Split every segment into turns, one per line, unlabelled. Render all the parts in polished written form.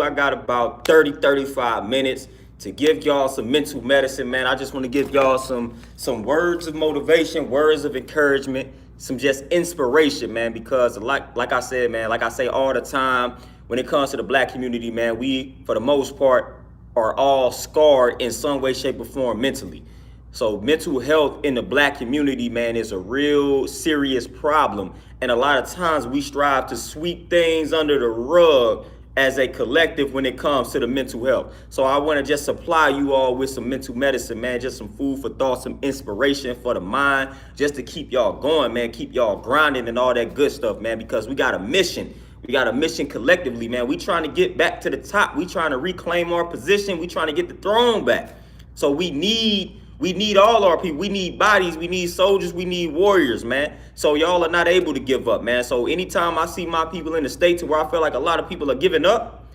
I got about 35 minutes to give y'all some mental medicine, man. I just want to give y'all some words of motivation, words of encouragement, some just inspiration, man, because like I said, man, like I say all the time, when it comes to the black community, man, we, for the most part, are all scarred in some way, shape, or form mentally. So mental health in the black community, man, is a real serious problem. And a lot of times we strive to sweep things under the rug as a collective when it comes to the mental health. So I want to just supply you all with some mental medicine, man, just some food for thought, some inspiration for the mind, just to keep y'all going, man, keep y'all grinding and all that good stuff, man, because we got a mission. We got a mission collectively, man. We trying to get back to the top. We trying to reclaim our position. We trying to get the throne back. So we need all our people. We need bodies. We need soldiers. We need warriors, man. So y'all are not able to give up, man. So anytime I see my people in the state to where I feel like a lot of people are giving up,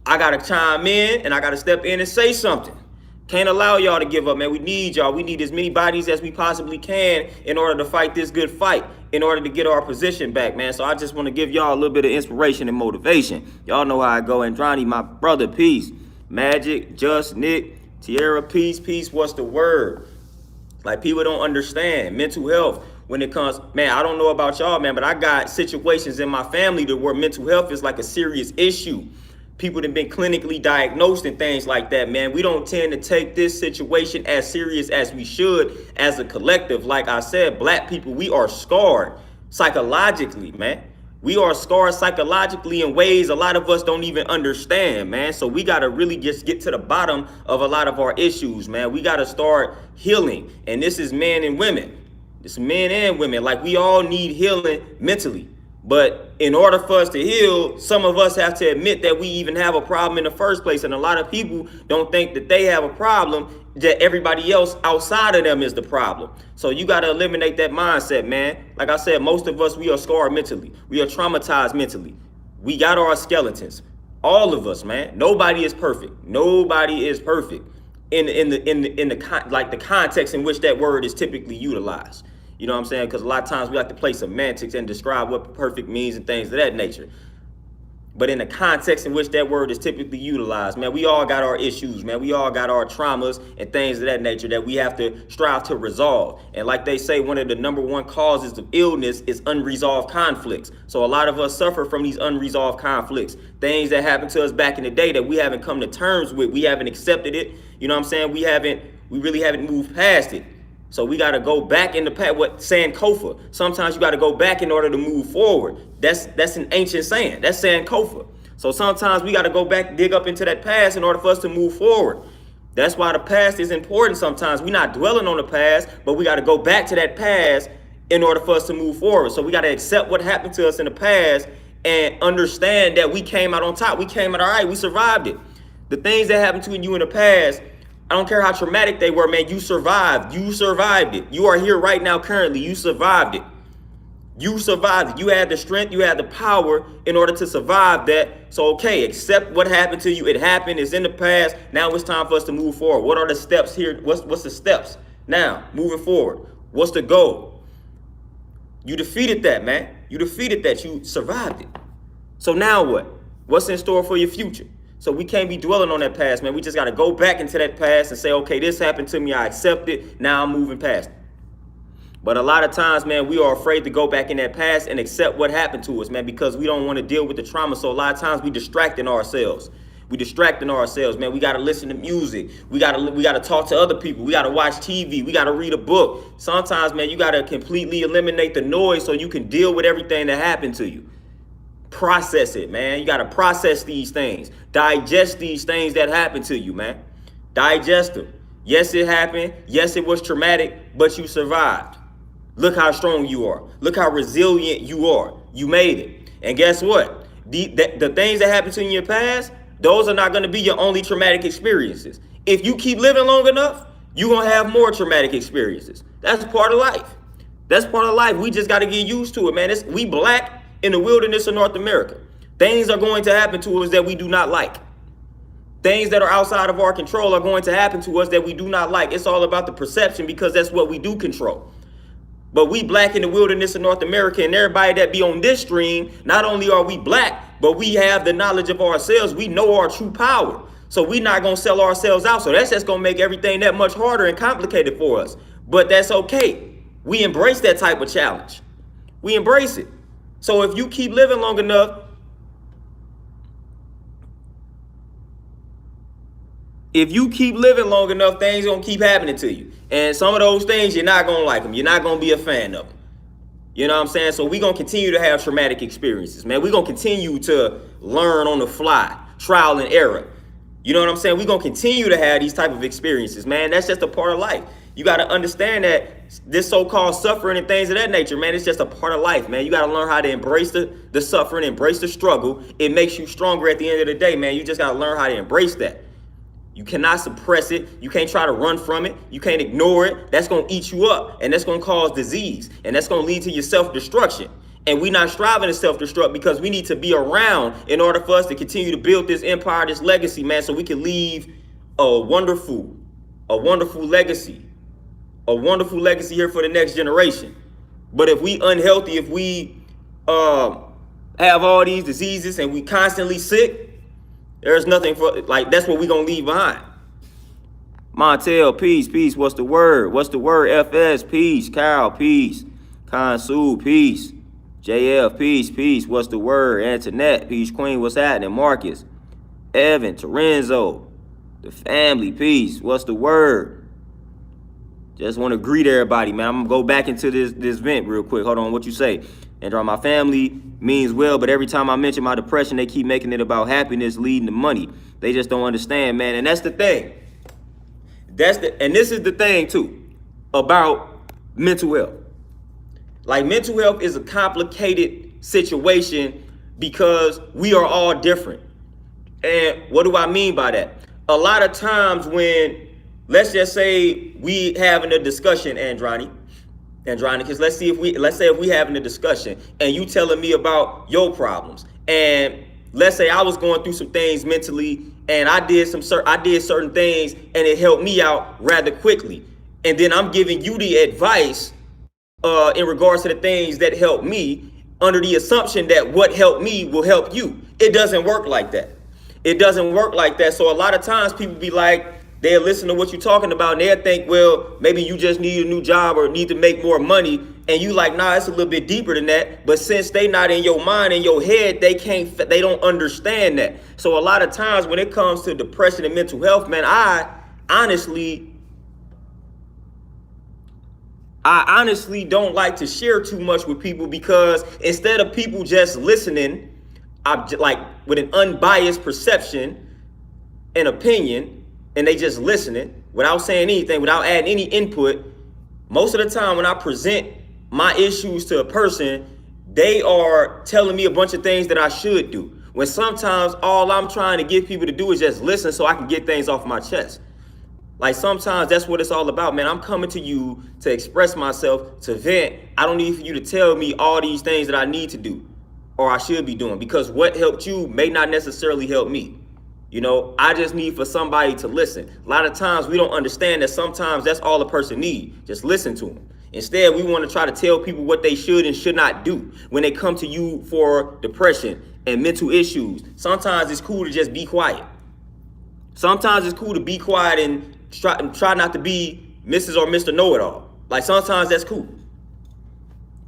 I got to chime in and I got to step in and say something. Can't allow y'all to give up, man. We need y'all. We need as many bodies as we possibly can in order to fight this good fight, in order to get our position back, man. So I just want to give y'all a little bit of inspiration and motivation. Y'all know how I go. Andrani, my brother, peace. Magic, Just, Nick, Tierra, peace, what's the word? Like, people don't understand mental health when it comes, man, I don't know about y'all, man, but I got situations in my family to where mental health is like a serious issue. People that have been clinically diagnosed and things like that, man. We don't tend to take this situation as serious as we should as a collective. Like I said, black people, we are scarred psychologically, man. We are scarred psychologically in ways a lot of us don't even understand, man. So we got to really just get to the bottom of a lot of our issues, man. We got to start healing. And this is men and women. It's men and women. Like, we all need healing mentally. But in order for us to heal, some of us have to admit that we even have a problem in the first place. And a lot of people don't think that they have a problem, that everybody else outside of them is the problem. So you got to eliminate that mindset, man. Like I said, most of us, we are scarred mentally. We are traumatized mentally. We got our skeletons. All of us, man. Nobody is perfect. Nobody is perfect in the context in which that word is typically utilized. You know what I'm saying? Because a lot of times we like to play semantics and describe what perfect means and things of that nature. But in the context in which that word is typically utilized, man, we all got our issues, man. We all got our traumas and things of that nature that we have to strive to resolve. And like they say, one of the number one causes of illness is unresolved conflicts. So a lot of us suffer from these unresolved conflicts, things that happened to us back in the day that we haven't come to terms with. We haven't accepted it. You know what I'm saying? We really haven't moved past it. So we got to go back in the past. What Sankofa? Sometimes you got to go back in order to move forward. That's an ancient saying. That's Sankofa. So sometimes we got to go back, dig up into that past in order for us to move forward. That's why the past is important sometimes. We're not dwelling on the past, but we got to go back to that past in order for us to move forward. So we got to accept what happened to us in the past and understand that we came out on top. We came out all right. We survived it. The things that happened to you in the past, I don't care how traumatic they were, man, you survived. You survived it. You are here right now currently. You survived it. You survived it. You had the strength, you had the power in order to survive that. So, okay, accept what happened to you. It happened. It's in the past. Now it's time for us to move forward. What are the steps here? What's the steps now moving forward? What's the goal? You defeated that, man. You defeated that. You survived it. So now what? What's in store for your future? So we can't be dwelling on that past, man. We just got to go back into that past and say, okay, this happened to me. I accept it. Now I'm moving past it. But a lot of times, man, we are afraid to go back in that past and accept what happened to us, man, because we don't want to deal with the trauma. So a lot of times we distracting ourselves. We distracting ourselves, man. We got to listen to music. We got to talk to other people. We got to watch TV. We got to read a book. Sometimes, man, you got to completely eliminate the noise so you can deal with everything that happened to you. Process it, man. You got to process these things. Digest these things that happened to you, man. Digest them. Yes, it happened. Yes, it was traumatic, but you survived. Look how strong you are. Look how resilient you are. You made it. And guess what? The things that happened to you in your past, those are not going to be your only traumatic experiences. If you keep living long enough, you're going to have more traumatic experiences. That's part of life. That's part of life. We just got to get used to it, man. We black in the wilderness of North America. Things are going to happen to us that we do not like. Things that are outside of our control are going to happen to us that we do not like. It's all about the perception because that's what we do control. But we black in the wilderness of North America, and everybody that be on this stream, not only are we black, but we have the knowledge of ourselves. We know our true power. So we're not going to sell ourselves out. So that's just going to make everything that much harder and complicated for us. But that's okay. We embrace that type of challenge. We embrace it. So if you keep living long enough, things going to keep happening to you. And some of those things, you're not going to like them. You're not going to be a fan of them. You know what I'm saying? So we're going to continue to have traumatic experiences, man. We're going to continue to learn on the fly, trial and error. You know what I'm saying? We're going to continue to have these type of experiences, man. That's just a part of life. You got to understand that this so-called suffering and things of that nature, man, it's just a part of life, man. You got to learn how to embrace the suffering, embrace the struggle. It makes you stronger at the end of the day, man. You just got to learn how to embrace that. You cannot suppress it. You can't try to run from it. You can't ignore it. That's going to eat you up, and that's going to cause disease, and that's going to lead to your self-destruction. And we're not striving to self-destruct because we need to be around in order for us to continue to build this empire, this legacy, man, so we can leave a wonderful legacy here for the next generation. But if we unhealthy, if we have all these diseases and we constantly sick, there's nothing for, like, that's what we're going to leave behind. Montel, peace. What's the word? FS, peace. Kyle, peace. Consul, peace. JF, peace. What's the word? Antoinette, peace. Queen, what's happening? Marcus, Evan, Terenzo, the family, peace. What's the word? Just want to greet everybody, man. I'm going to go back into this vent real quick. Hold on, what you say? Andrew, my family means well, but every time I mention my depression, they keep making it about happiness leading to money. They just don't understand, man. And that's the thing. And this is the thing, too, about mental health. Like, mental health is a complicated situation because we are all different. And what do I mean by that? A lot of times when, let's just say we having a discussion, Andronicus, let's say if we having a discussion and you telling me about your problems, and let's say I was going through some things mentally and I did certain things and it helped me out rather quickly. And then I'm giving you the advice in regards to the things that helped me under the assumption that what helped me will help you. It doesn't work like that. So a lot of times people be like, they'll listen to what you're talking about and they'll think, well, maybe you just need a new job or need to make more money. And you like, nah, it's a little bit deeper than that. But since they not in your mind, in your head, they don't understand that. So a lot of times when it comes to depression and mental health, man, I honestly don't like to share too much with people, because instead of people just listening, like with an unbiased perception and opinion, and they just listening without saying anything, without adding any input, most of the time when I present my issues to a person, they are telling me a bunch of things that I should do. When sometimes all I'm trying to get people to do is just listen so I can get things off my chest. Like, sometimes that's what it's all about, man. I'm coming to you to express myself, to vent. I don't need for you to tell me all these things that I need to do or I should be doing, because what helped you may not necessarily help me. You know, I just need for somebody to listen. A lot of times we don't understand that sometimes that's all a person needs. Just listen to them. Instead, we want to try to tell people what they should and should not do when they come to you for depression and mental issues. Sometimes it's cool to just be quiet. Sometimes it's cool to be quiet and try not to be Mrs. or Mr. Know-it-all. Like, sometimes that's cool.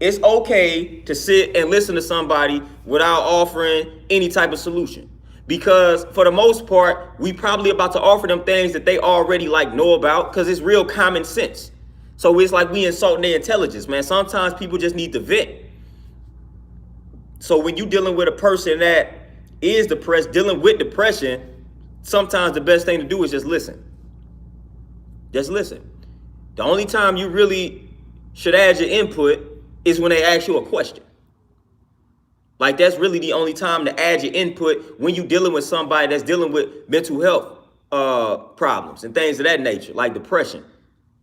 It's okay to sit and listen to somebody without offering any type of solution. Because for the most part, we probably about to offer them things that they already know about, because it's real common sense. So it's like we insulting their intelligence, man. Sometimes people just need to vent. So when you're dealing with a person that is depressed, dealing with depression, sometimes the best thing to do is just listen. Just listen. The only time you really should add your input is when they ask you a question. Like, that's really the only time to add your input, when you're dealing with somebody that's dealing with mental health problems and things of that nature, like depression.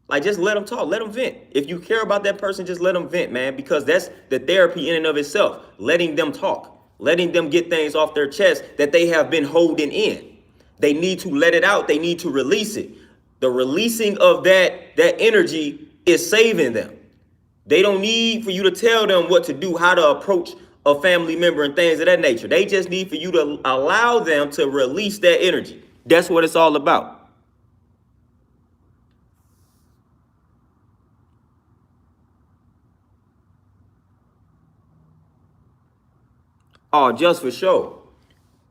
Like, just let them talk, let them vent. If you care about that person, just let them vent, man, because that's the therapy in and of itself, letting them talk, letting them get things off their chest that they have been holding in. They need to let it out. They need to release it. The releasing of that energy is saving them. They don't need for you to tell them what to do, how to approach a family member and things of that nature. They just need for you to allow them to release that energy. That's what it's all about. Oh, just for sure.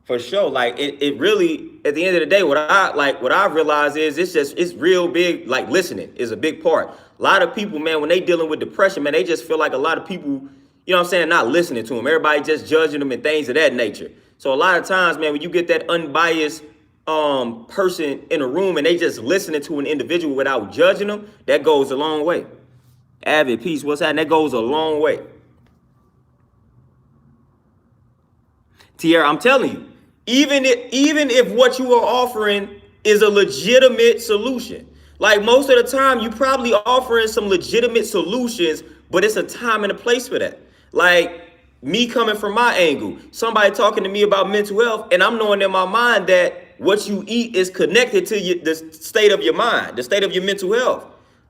For sure. Like it really, at the end of the day, what I realize is it's real big, like listening is a big part. A lot of people, man, when they dealing with depression, man, they just feel like a lot of people, you know what I'm saying, not listening to them. Everybody just judging them and things of that nature. So a lot of times, man, when you get that unbiased person in a room and they just listening to an individual without judging them, that goes a long way. Avid, peace, what's happening? That goes a long way. Tierra, I'm telling you, even if what you are offering is a legitimate solution, like most of the time, you probably offering some legitimate solutions, but it's a time and a place for that. Like me coming from my angle, somebody talking to me about mental health, and I'm knowing in my mind that what you eat is connected to the state of your mind, the state of your mental health.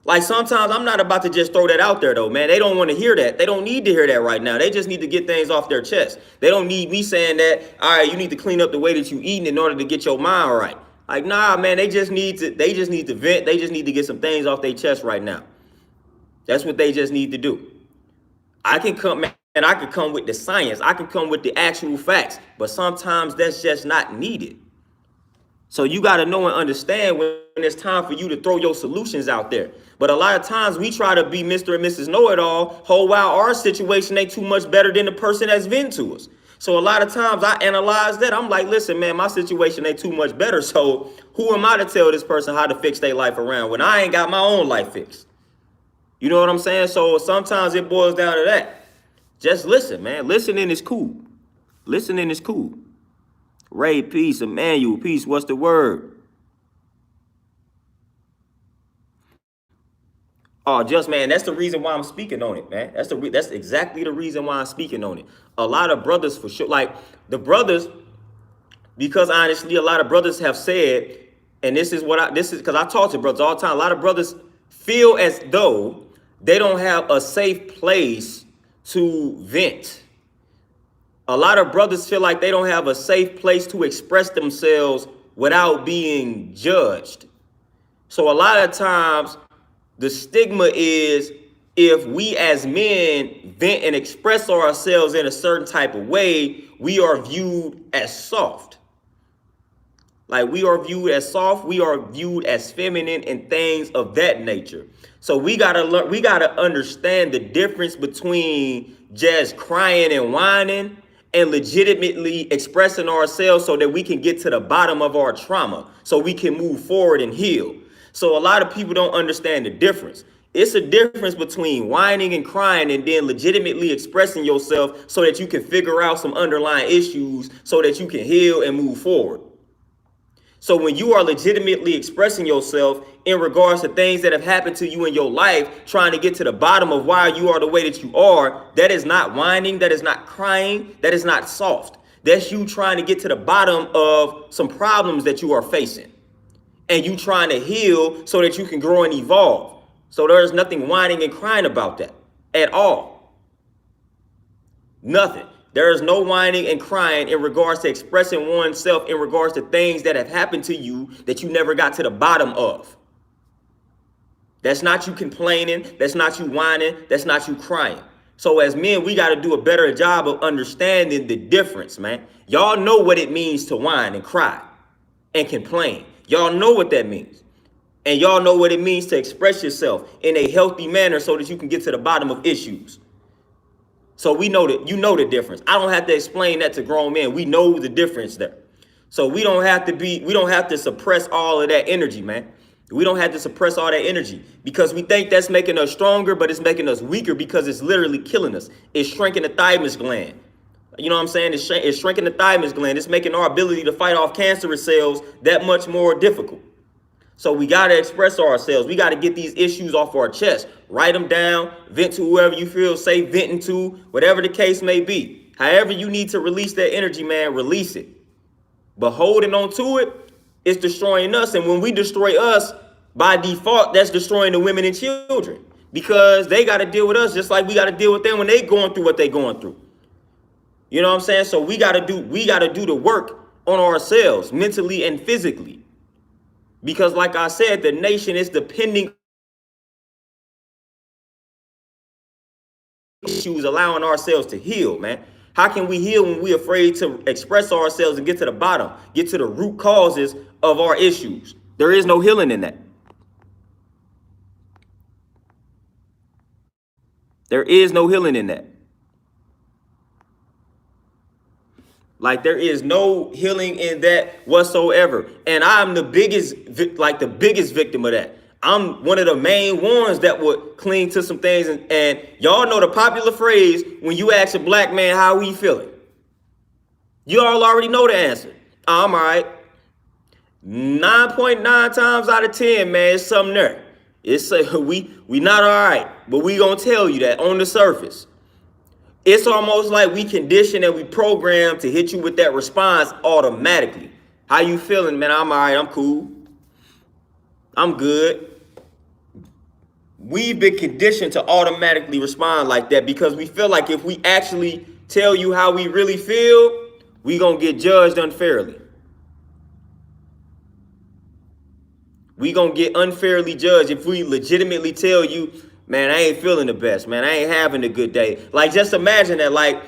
Like sometimes I'm not about to just throw that out there though, man. They don't want to hear that. They don't need to hear that right now. They just need to get things off their chest. They don't need me saying that, all right, you need to clean up the way that you eating in order to get your mind right. Like, nah, man, they just need to vent. They just need to get some things off their chest right now. That's what they just need to do. I can come, man, and I can come with the science. I can come with the actual facts, but sometimes that's just not needed. So you got to know and understand when it's time for you to throw your solutions out there. But a lot of times we try to be Mr. and Mrs. Know-It-All, whole while our situation ain't too much better than the person that's venting to us. So a lot of times I analyze that. I'm like, listen, man, my situation ain't too much better. So who am I to tell this person how to fix their life around when I ain't got my own life fixed? You know what I'm saying? So sometimes it boils down to that. Just listen, man. Listening is cool. Listening is cool. Ray, peace. Emmanuel, peace. What's the word? Oh, just man, that's the reason why I'm speaking on it, man. That's exactly the reason why I'm speaking on it. A lot of brothers, for sure, like the brothers, because honestly, a lot of brothers have said, and this is because I talk to brothers all the time. A lot of brothers feel as though they don't have a safe place to vent. A lot of brothers feel like they don't have a safe place to express themselves without being judged. So a lot of times the stigma is if we as men vent and express ourselves in a certain type of way, we are viewed as soft. Like we are viewed as soft, we are viewed as feminine and things of that nature. So we gotta learn, we gotta understand the difference between just crying and whining and legitimately expressing ourselves so that we can get to the bottom of our trauma, so we can move forward and heal. So a lot of people don't understand the difference. It's a difference between whining and crying and then legitimately expressing yourself so that you can figure out some underlying issues so that you can heal and move forward. So when you are legitimately expressing yourself in regards to things that have happened to you in your life, trying to get to the bottom of why you are the way that you are, that is not whining, that is not crying, that is not soft. That's you trying to get to the bottom of some problems that you are facing. And you trying to heal so that you can grow and evolve. So there is nothing whining and crying about that at all. Nothing. There is no whining and crying in regards to expressing oneself in regards to things that have happened to you that you never got to the bottom of. That's not you complaining. That's not you whining. That's not you crying. So as men, we got to do a better job of understanding the difference, man. Y'all know what it means to whine and cry and complain. Y'all know what that means. And y'all know what it means to express yourself in a healthy manner so that you can get to the bottom of issues. So we know that you know the difference. I don't have to explain that to grown men. We know the difference there. So we don't have to suppress all of that energy, man. We don't have to suppress all that energy because we think that's making us stronger, but it's making us weaker because it's literally killing us. It's shrinking the thymus gland. You know what I'm saying? It's shrinking the thymus gland. It's making our ability to fight off cancerous cells that much more difficult. So we got to express ourselves. We got to get these issues off our chest. Write them down, vent to whoever you feel safe venting to, whatever the case may be. However you need to release that energy, man, release it. But holding on to it is destroying us. And when we destroy us, by default, that's destroying the women and children because they got to deal with us just like we got to deal with them when they going through what they going through. You know what I'm saying? So we gotta do the work on ourselves, mentally and physically. Because like I said, the nation is depending on issues, allowing ourselves to heal, man. How can we heal when we're afraid to express ourselves and get to the bottom, get to the root causes of our issues? There is no healing in that. There is no healing in that. Like there is no healing in that whatsoever. And I'm the biggest victim of that. I'm one of the main ones that would cling to some things. And y'all know the popular phrase, when you ask a black man how he feeling, you all already know the answer. I'm all right. 9.9 times out of 10, man, it's something there. It's we not all right, but we gonna tell you that on the surface. It's almost like we condition and we program to hit you with that response automatically. How you feeling, man? I'm all right. I'm cool. I'm good. We've been conditioned to automatically respond like that because we feel like if we actually tell you how we really feel, we gonna get judged unfairly. We gonna get unfairly judged if we legitimately tell you, man, I ain't feeling the best, man. I ain't having a good day. Like, just imagine that, like,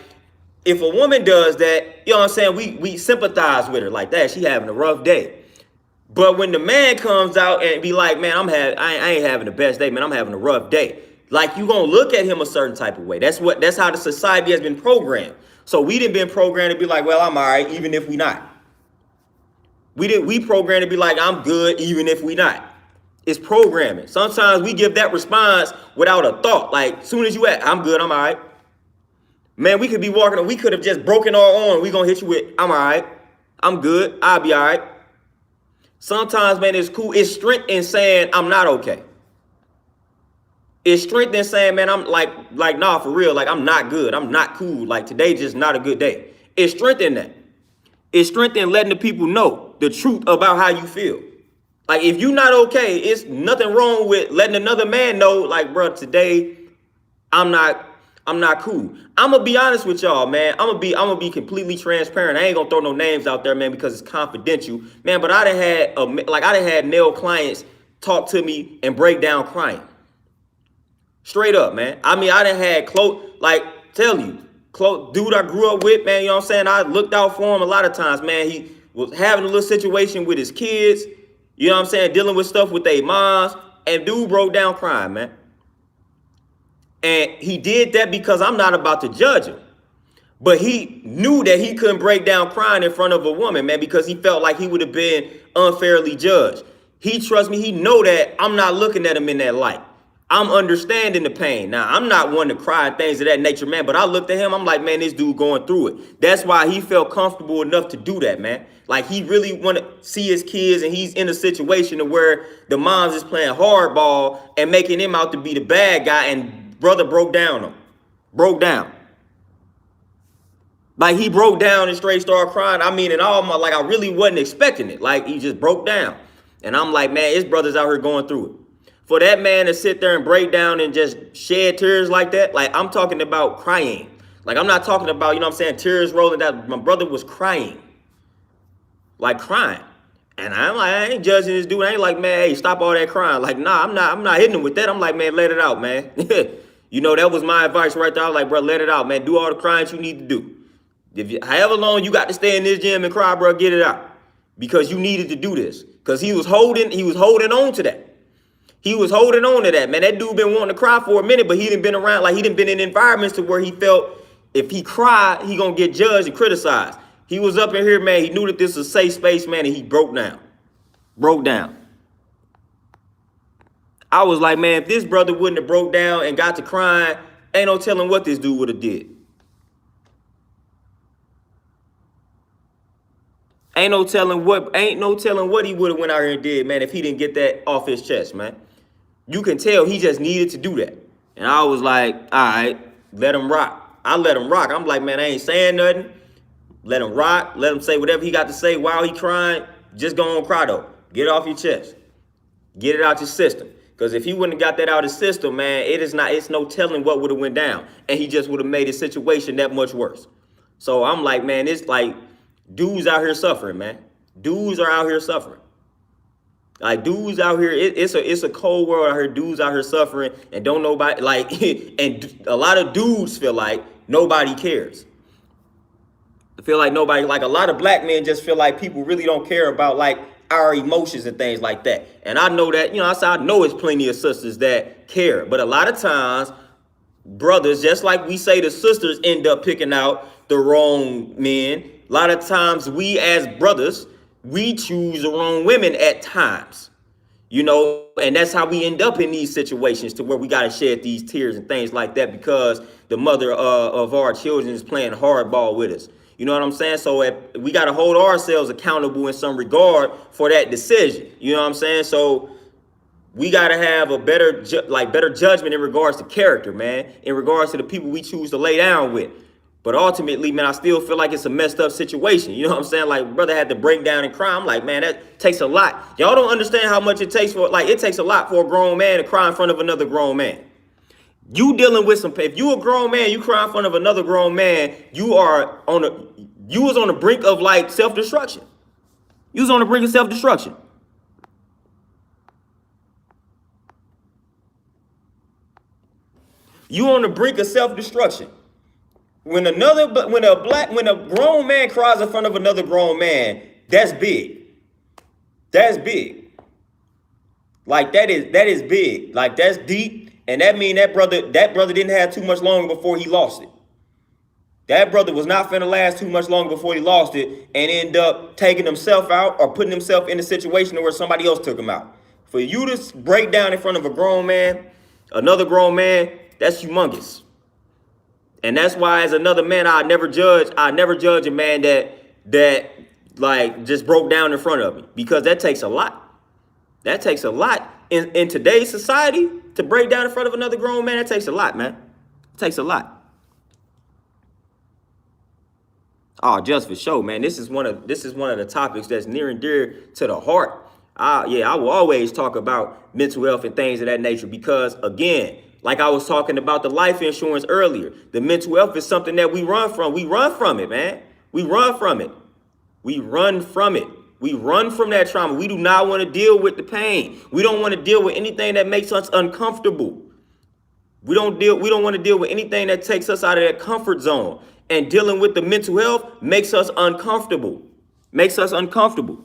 if a woman does that, you know what I'm saying, we sympathize with her like that. She having a rough day. But when the man comes out and be like, man, I ain't having the best day, man. I'm having a rough day. Like, you gonna look at him a certain type of way. That's how the society has been programmed. So we done been programmed to be like, well, I'm all right, even if we not. We programmed to be like, I'm good, even if we not. It's programming. Sometimes we give that response without a thought. Like, soon as you I'm good, I'm all right. Man, we could be walking, we could have just broken our arm. We gonna hit you with, I'm all right. I'm good, I'll be all right. Sometimes, man, it's cool. It's strength in saying, I'm not okay. It's strength in saying, man, I'm like, nah, for real. Like, I'm not good. I'm not cool. Like, today just not a good day. It's strength in that. It's strength in letting the people know the truth about how you feel. Like, if you're not okay, it's nothing wrong with letting another man know, like, bro, today I'm not cool. I'm gonna be honest with y'all, man. I'm gonna be completely transparent. I ain't gonna throw no names out there, man, because it's confidential, man. But I done had male clients talk to me and break down crying. Straight up, man. I mean, I done had dude I grew up with, man, you know what I'm saying? I looked out for him a lot of times, man. He was having a little situation with his kids, you know what I'm saying, dealing with stuff with their moms, and dude broke down crying, man. And he did that because I'm not about to judge him. But he knew that he couldn't break down crying in front of a woman, man, because he felt like he would have been unfairly judged. He trusts me. He know that I'm not looking at him in that light. I'm understanding the pain. Now, I'm not one to cry and things of that nature, man, but I looked at him. I'm like, man, this dude going through it. That's why he felt comfortable enough to do that, man. Like, he really want to see his kids, and he's in a situation where the moms is playing hardball and making him out to be the bad guy, and brother broke down on him. Broke down. Like, he broke down and straight started crying. I mean, and all my, like, I really wasn't expecting it. Like, he just broke down. And I'm like, man, his brother's out here going through it. For that man to sit there and break down and just shed tears like that, like, I'm talking about crying. Like, I'm not talking about, you know what I'm saying, tears rolling down. My brother was crying. Like, crying. And I'm like, I ain't judging this dude. I ain't like, man, hey, stop all that crying. Like, nah, I'm not hitting him with that. I'm like, man, let it out, man. You know, that was my advice right there. I was like, bro, let it out, man. Do all the crying you need to do. However long you got to stay in this gym and cry, bro, get it out. Because you needed to do this. Because he was holding on to that. He was holding on to that, man. That dude been wanting to cry for a minute, but he didn't been around, like, he didn't been in environments to where he felt if he cried, he gonna get judged and criticized. He was up in here, man. He knew that this was a safe space, man, and he broke down. Broke down. I was like, man, if this brother wouldn't have broke down and got to crying, ain't no telling what this dude would have did. Ain't no telling what he would have went out here and did, man, if he didn't get that off his chest, man. You can tell he just needed to do that. And I was like, all right, let him rock. I let him rock. I'm like, man, I ain't saying nothing. Let him rock. Let him say whatever he got to say while he crying. Just go on cry, though. Get it off your chest. Get it out your system. Because if he wouldn't have got that out of his system, man, it's no telling what would have went down. And he just would have made his situation that much worse. So I'm like, man, it's like dudes out here suffering, man. Dudes are out here suffering. Like dudes out here, it's a cold world out here. Dudes out here suffering, and don't nobody like, and a lot of dudes feel like nobody cares. I feel like nobody, like a lot of black men just feel like people really don't care about like our emotions and things like that. And I know that, I know it's plenty of sisters that care, but a lot of times brothers, just like we say the sisters end up picking out the wrong men, a lot of times we as brothers, we choose the wrong women at times, and that's how we end up in these situations to where we got to shed these tears and things like that because the mother of our children is playing hardball with us. You know what I'm saying? So we got to hold ourselves accountable in some regard for that decision. You know what I'm saying? So we got to have a better judgment in regards to character, man, in regards to the people we choose to lay down with. But ultimately, man, I still feel like it's a messed up situation. You know what I'm saying? Like, brother had to break down and cry. I'm like, man, that takes a lot. Y'all don't understand how much it takes it takes a lot for a grown man to cry in front of another grown man. You dealing with if you a grown man, you cry in front of another grown man, you was on the brink of like self-destruction. You was on the brink of self-destruction. You on the brink of self-destruction. When a grown man cries in front of another grown man, that's big. That's big. Like that is big. Like that's deep. And that mean that brother didn't have too much longer before he lost it. That brother was not finna last too much longer before he lost it and end up taking himself out or putting himself in a situation where somebody else took him out. For you to break down in front of a grown man, another grown man, that's humongous. And that's why as another man, I never judge a man that like just broke down in front of me, because that takes a lot. That takes a lot in today's society to break down in front of another grown man. That takes a lot, man. It takes a lot. Oh, just for show, man. This is one of the topics that's near and dear to the heart. I will always talk about mental health and things of that nature because, again, like I was talking about the life insurance earlier, the mental health is something that we run from. We run from it, man. We run from it. We run from it. We run from that trauma. We do not want to deal with the pain. We don't want to deal with anything that makes us uncomfortable. We don't want to deal with anything that takes us out of that comfort zone. And dealing with the mental health makes us uncomfortable. Makes us uncomfortable.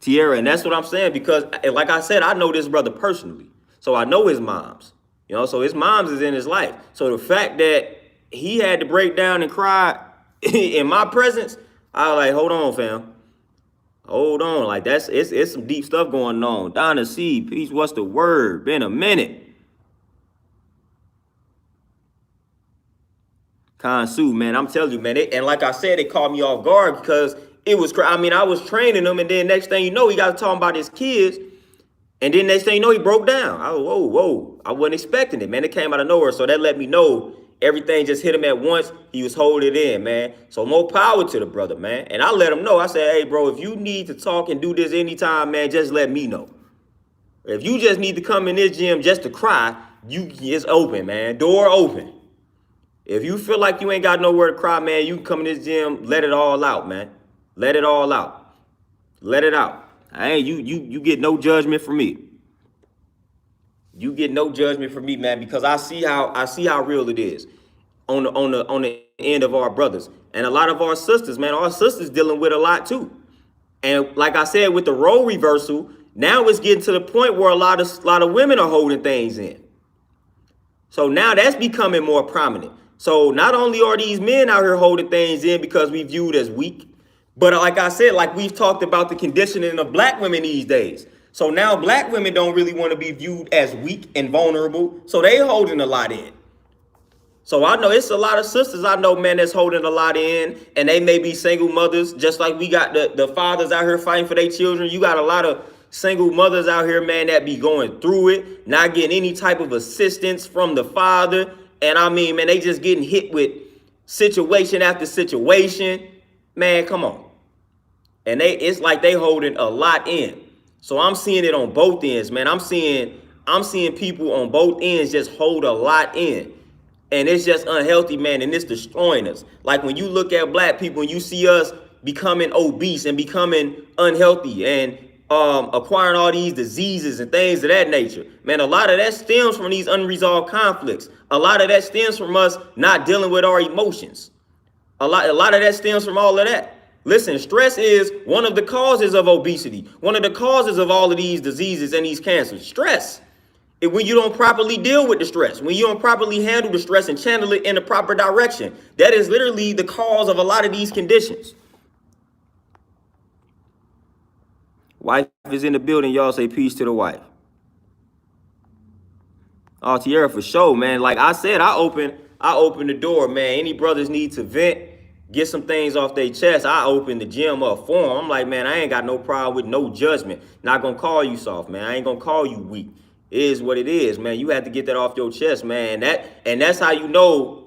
Tierra, and that's what I'm saying, because like I said, I know this brother personally. So I know his moms. So his moms is in his life. So the fact that he had to break down and cry in my presence, I was like, hold on, fam. Hold on. Like it's some deep stuff going on. Donna C, peace, what's the word? Been a minute. Kansu, man, I'm telling you, man. And like I said, it caught me off guard because it was, I was training him, and then next thing you know, he got to talking about his kids, and then next thing you know, he broke down. I was, whoa. I wasn't expecting it, man. It came out of nowhere, so that let me know everything just hit him at once. He was holding it in, man. So more power to the brother, man. And I let him know. I said, hey, bro, if you need to talk and do this anytime, man, just let me know. If you just need to come in this gym just to cry, it's open, man. Door open. If you feel like you ain't got nowhere to cry, man, you can come in this gym, let it all out, man. Let it all out. Let it out. You get no judgment from me. You get no judgment from me, man, because I see how real it is on the end of our brothers. And a lot of our sisters, man, our sisters dealing with a lot too. And like I said, with the role reversal, now it's getting to the point where a lot of women are holding things in. So now that's becoming more prominent. So not only are these men out here holding things in because we viewed as weak, but like I said, like we've talked about the conditioning of black women these days. So now black women don't really want to be viewed as weak and vulnerable. So they holding a lot in. So I know it's a lot of sisters I know, man, that's holding a lot in, and they may be single mothers, just like we got the fathers out here fighting for their children. You got a lot of single mothers out here, man, that be going through it, not getting any type of assistance from the father. And I mean, man, they just getting hit with situation after situation. Man, come on. And it's like they holding a lot in. So I'm seeing it on both ends, man. I'm seeing I'm seeing people on both ends just hold a lot in. And it's just unhealthy, man, and it's destroying us. Like when you look at black people and you see us becoming obese and becoming unhealthy and acquiring all these diseases and things of that nature, man, a lot of that stems from these unresolved conflicts. A lot of that stems from us not dealing with our emotions. A lot of that stems from all of that. Listen, stress is one of the causes of obesity, one of the causes of all of these diseases and these cancers. Stress. When you don't properly deal with the stress, when you don't properly handle the stress and channel it in the proper direction, that is literally the cause of a lot of these conditions. Wife is in the building. Y'all say peace to the wife. Oh, Tierra, for sure, man. Like I said, I open the door, man. Any brothers need to vent, get some things off their chest. I open the gym up for them. I'm like, man, I ain't got no problem with no judgment. Not gonna call you soft, man. I ain't gonna call you weak. It is what it is, man. You have to get that off your chest, man. That's how you know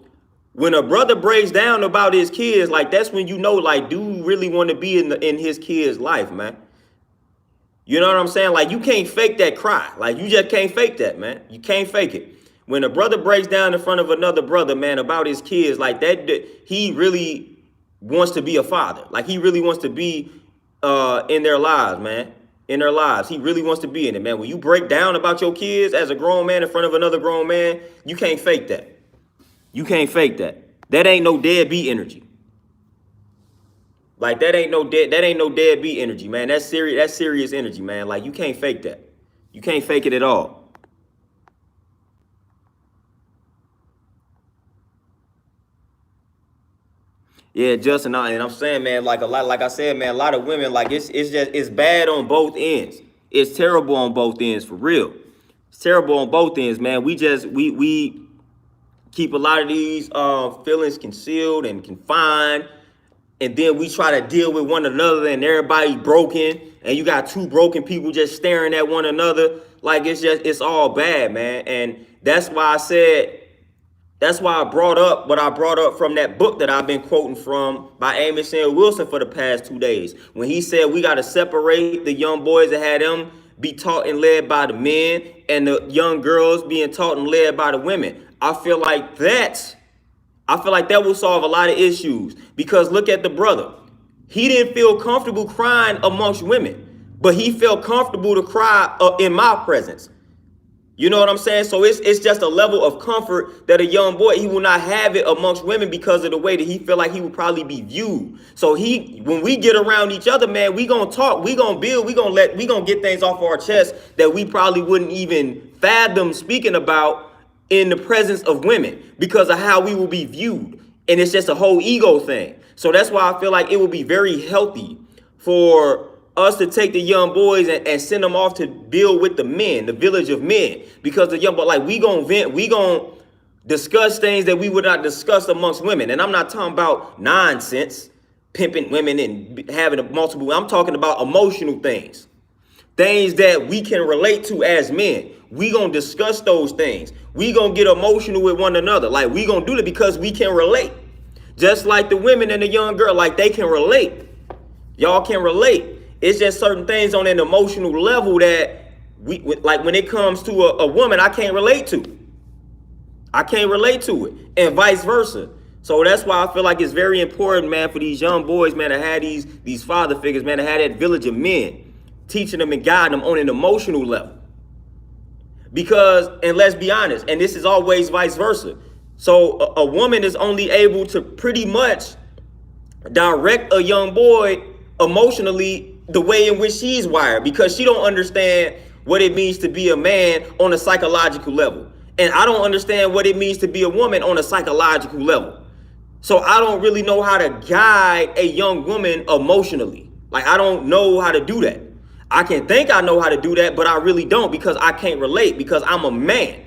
when a brother breaks down about his kids. Like that's when you know, like, dude really want to be in his kid's life, man. You know what I'm saying? Like you can't fake that cry. Like you just can't fake that, man. You can't fake it. When a brother breaks down in front of another brother, man, about his kids, like that, he really wants to be a father. Like he really wants to be in their lives, man. In their lives. He really wants to be in it, man. When you break down about your kids as a grown man in front of another grown man, you can't fake that. You can't fake that. That ain't no deadbeat energy. Like that ain't no deadbeat energy, man. That's serious energy, man. Like you can't fake that. You can't fake it at all. Yeah, Justin, and I'm saying, man, like I said, man, a lot of women, like it's bad on both ends. It's terrible on both ends, for real. It's terrible on both ends, man. We keep a lot of these feelings concealed and confined, and then we try to deal with one another, and everybody broken, and you got two broken people just staring at one another. Like it's all bad, man. And that's why I said. That's why I brought up what I brought up from that book that I've been quoting from by Amos and Wilson for the past 2 days. When he said we got to separate the young boys and have them be taught and led by the men and the young girls being taught and led by the women. I feel like that will solve a lot of issues, because look at the brother. He didn't feel comfortable crying amongst women, but he felt comfortable to cry in my presence. You know what I'm saying? So it's just a level of comfort that a young boy, he will not have it amongst women because of the way that he feel like he would probably be viewed. So when we get around each other, man, we gonna talk, we gonna build, we gonna get things off our chest that we probably wouldn't even fathom speaking about in the presence of women because of how we will be viewed. And it's just a whole ego thing. So that's why I feel like it would be very healthy for us to take the young boys and send them off to build with the men, the village of men, because the young boy, like we gonna discuss things that we would not discuss amongst women. And I'm not talking about nonsense, pimping women and having multiple. I'm talking about emotional things that we can relate to as men. We gonna discuss those things. We gonna get emotional with one another. Like we gonna do it because we can relate. Just like the women and the young girl, like they can relate. Y'all can relate. It's just certain things on an emotional level that like when it comes to a woman, I can't relate to. I can't relate to it, and vice versa. So that's why I feel like it's very important, man, for these young boys, man, to have these father figures, man, to have that village of men, teaching them and guiding them on an emotional level. Because, and let's be honest, and this is always vice versa. So a woman is only able to pretty much direct a young boy emotionally the way in which she's wired, because she don't understand what it means to be a man on a psychological level. And I don't understand what it means to be a woman on a psychological level. So I don't really know how to guide a young woman emotionally. Like I don't know how to do that. I can think I know how to do that, but I really don't, because I can't relate, because I'm a man.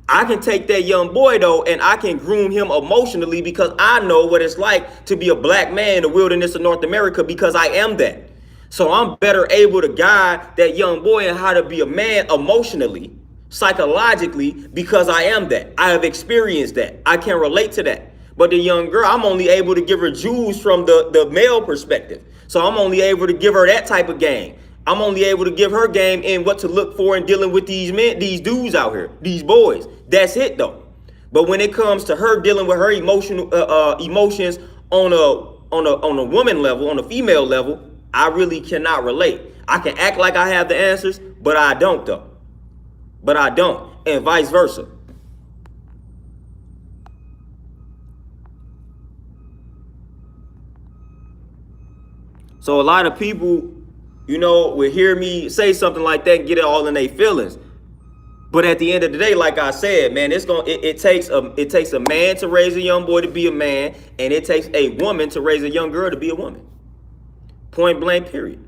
I can take that young boy though, and I can groom him emotionally, because I know what it's like to be a black man in the wilderness of North America, because I am that. So I'm better able to guide that young boy in how to be a man emotionally, psychologically, because I am that. I have experienced that. I can relate to that. But the young girl, I'm only able to give her jewels from the male perspective. So I'm only able to give her that type of game. I'm only able to give her game in what to look for in dealing with these men, these dudes out here, these boys. That's it though. But when it comes to her dealing with her emotions on a woman level, on a female level, I really cannot relate. I can act like I have the answers, but I don't though. But I don't, and vice versa. So a lot of people, will hear me say something like that and get it all in their feelings. But at the end of the day, like I said, man, it takes a man to raise a young boy to be a man, and it takes a woman to raise a young girl to be a woman. Point blank, period.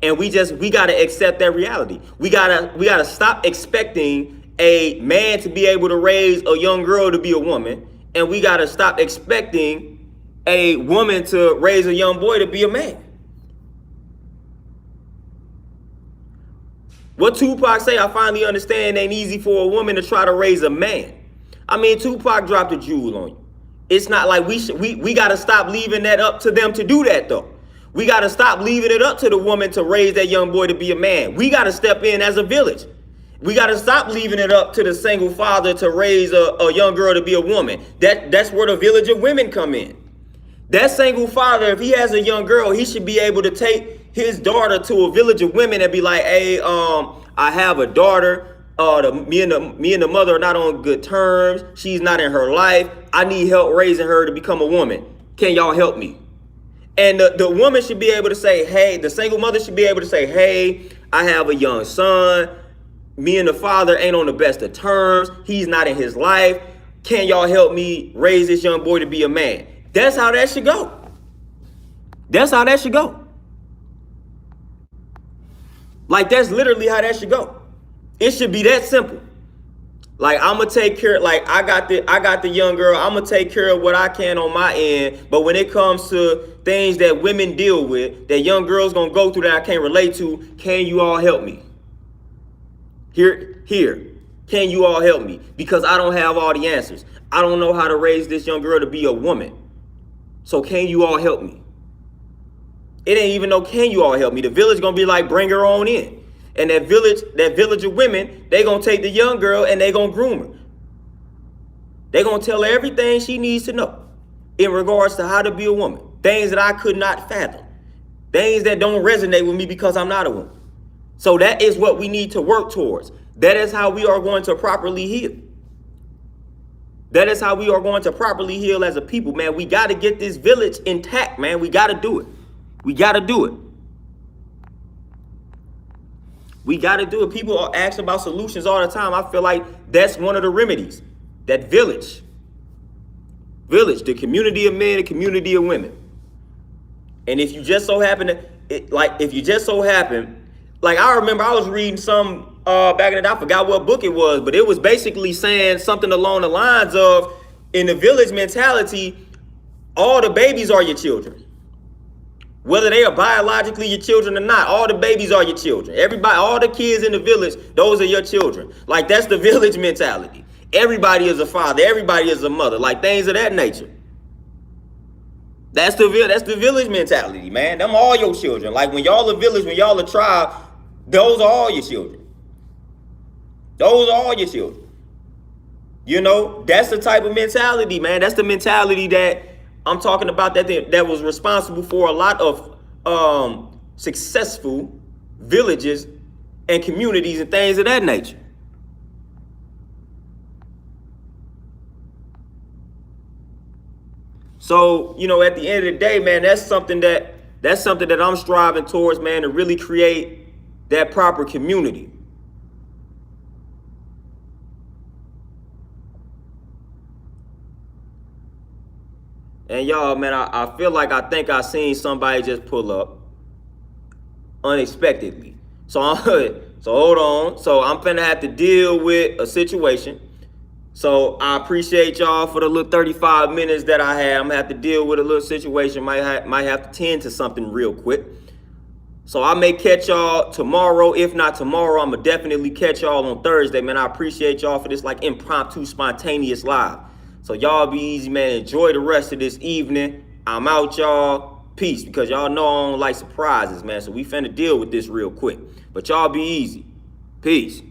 And we gotta accept that reality. We gotta stop expecting a man to be able to raise a young girl to be a woman, and we gotta stop expecting a woman to raise a young boy to be a man. What Tupac say, I finally understand, ain't easy for a woman to try to raise a man. I mean, Tupac dropped a jewel on you. It's not like we got to stop leaving that up to them to do that, though. We got to stop leaving it up to the woman to raise that young boy to be a man. We got to step in as a village. We got to stop leaving it up to the single father to raise a young girl to be a woman. That's where the village of women come in. That single father, if he has a young girl, he should be able to take his daughter to a village of women and be like, hey, I have a daughter. Me and the mother are not on good terms. She's not in her life. I need help raising her to become a woman. Can y'all help me? And the woman should be able to say, hey, the single mother should be able to say, hey, I have a young son. Me and the father ain't on the best of terms. He's not in his life. Can y'all help me raise this young boy to be a man? That's how that should go. That's how that should go. Like, that's literally how that should go. It should be that simple. Like, I'm gonna take care, like, I got the young girl, I'm gonna take care of what I can on my end. But when it comes to things that women deal with, that young girls gonna go through that I can't relate to, can you all help me? Here, can you all help me? Because I don't have all the answers. I don't know how to raise this young girl to be a woman. So can you all help me? It ain't even no can you all help me. The village gonna be like, bring her on in. And that village of women, they gonna take the young girl and they gonna groom her. They gonna tell her everything she needs to know in regards to how to be a woman. Things that I could not fathom. Things that don't resonate with me because I'm not a woman. So that is what we need to work towards. That is how we are going to properly heal. That is how we are going to properly heal as a people, man. We got to get this village intact, man. We got to do it. We got to do it. We got to do it. People are asking about solutions all the time. I feel like that's one of the remedies. That village, the community of men, the community of women. And if you just so happen like I remember I was reading some back in the day, I forgot what book it was, but it was basically saying something along the lines of, in the village mentality, all the babies are your children. Whether they are biologically your children or not, all the babies are your children. Everybody, all the kids in the village, those are your children. Like, that's the village mentality. Everybody is a father, everybody is a mother, like things of that nature. That's the village mentality, man. Them all your children. Like, when y'all a village, when y'all a tribe, those are all your children. Those are all your children. That's the type of mentality, man. That's the mentality that I'm talking about, that was responsible for a lot of successful villages and communities and things of that nature. So, at the end of the day, man, that's something that I'm striving towards, man, to really create that proper community. And y'all, man, I feel like I think I seen somebody just pull up unexpectedly. So hold on. So I'm finna have to deal with a situation. So I appreciate y'all for the little 35 minutes that I had. I'm gonna have to deal with a little situation. Might have to tend to something real quick. So I may catch y'all tomorrow. If not tomorrow, I'm gonna definitely catch y'all on Thursday, man. I appreciate y'all for this like impromptu, spontaneous live. So y'all be easy, man. Enjoy the rest of this evening. I'm out, y'all. Peace, because y'all know I don't like surprises, man. So we finna deal with this real quick. But y'all be easy. Peace.